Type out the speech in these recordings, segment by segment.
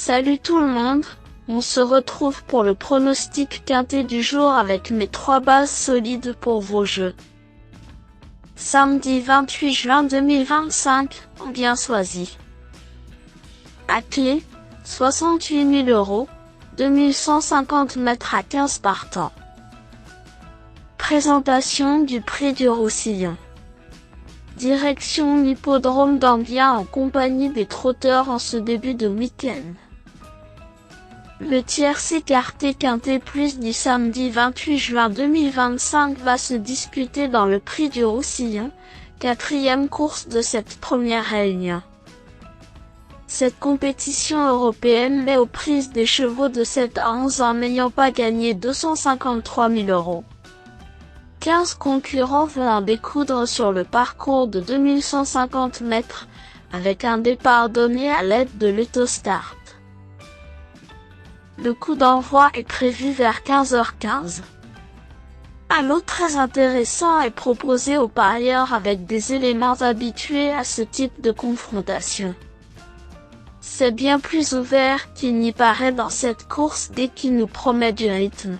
Salut tout le monde, on se retrouve pour le pronostic quintet du jour avec mes 3 bases solides pour vos jeux. Samedi 28 juin 2025, bien choisi. À clé, 68 000 €, 2150 mètres à 15 partants. Présentation du prix du Roussillon. Direction l'hippodrome d'Enghien en compagnie des trotteurs en ce début de week-end. Le tiercé quartet quintet plus du samedi 28 juin 2025 va se disputer dans le prix du Roussillon, 4e course de cette première réunion. Cette compétition européenne met aux prises des chevaux de 7 à 11 ans n'ayant pas gagné 253 000 €. 15 concurrents vont en découdre sur le parcours de 2150 mètres, avec un départ donné à l'aide de l'autostart. Le coup d'envoi est prévu vers 15h15. Un lot très intéressant est proposé aux parieurs avec des éléments habitués à ce type de confrontation. C'est bien plus ouvert qu'il n'y paraît dans cette course dès qu'il nous promet du rythme.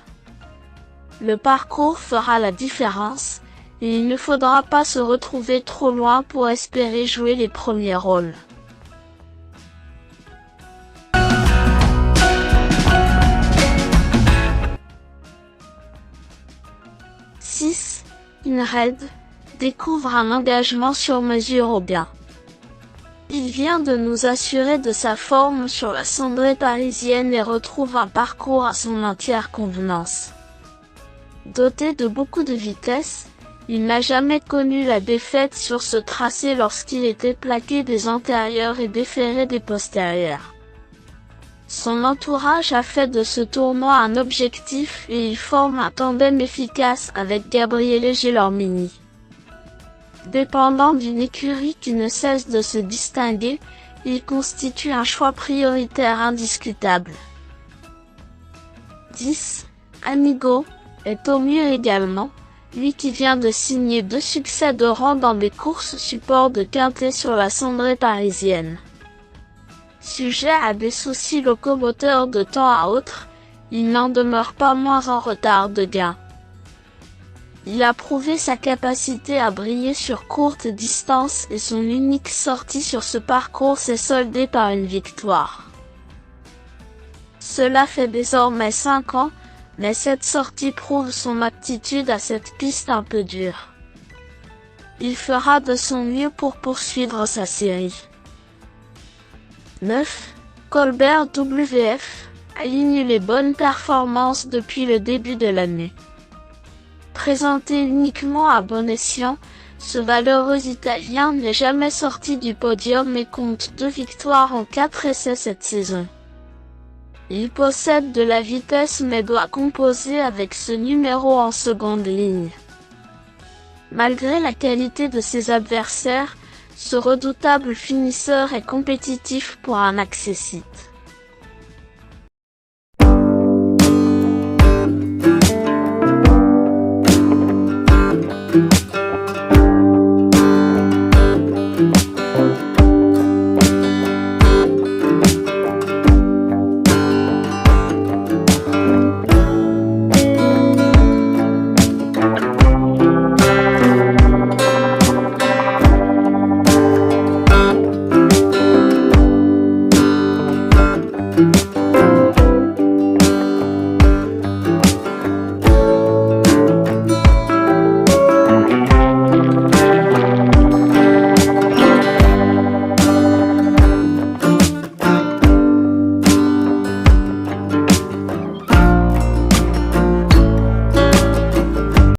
Le parcours fera la différence, et il ne faudra pas se retrouver trop loin pour espérer jouer les premiers rôles. InRed découvre un engagement sur mesure au bien. Il vient de nous assurer de sa forme sur la cendrée parisienne et retrouve un parcours à son entière convenance. Doté de beaucoup de vitesse, il n'a jamais connu la défaite sur ce tracé lorsqu'il était plaqué des antérieurs et déféré des postérieurs. Son entourage a fait de ce tournoi un objectif et il forme un tandem efficace avec Gabriele Gelormini. Dépendant d'une écurie qui ne cesse de se distinguer, il constitue un choix prioritaire indiscutable. 10. Amigo est au mieux également, lui qui vient de signer 2 succès de rang dans des courses support de quintet sur la cendrée parisienne. Sujet à des soucis locomoteurs de temps à autre, il n'en demeure pas moins en retard de gain. Il a prouvé sa capacité à briller sur courte distance et son unique sortie sur ce parcours s'est soldée par une victoire. Cela fait désormais 5 ans, mais cette sortie prouve son aptitude à cette piste un peu dure. Il fera de son mieux pour poursuivre sa série. 9. Colbert WF aligne les bonnes performances depuis le début de l'année. Présenté uniquement à bon escient, ce valeureux Italien n'est jamais sorti du podium et compte 2 victoires en 4 essais cette saison. Il possède de la vitesse mais doit composer avec ce numéro en seconde ligne. Malgré la qualité de ses adversaires, ce redoutable finisseur est compétitif pour un accessite.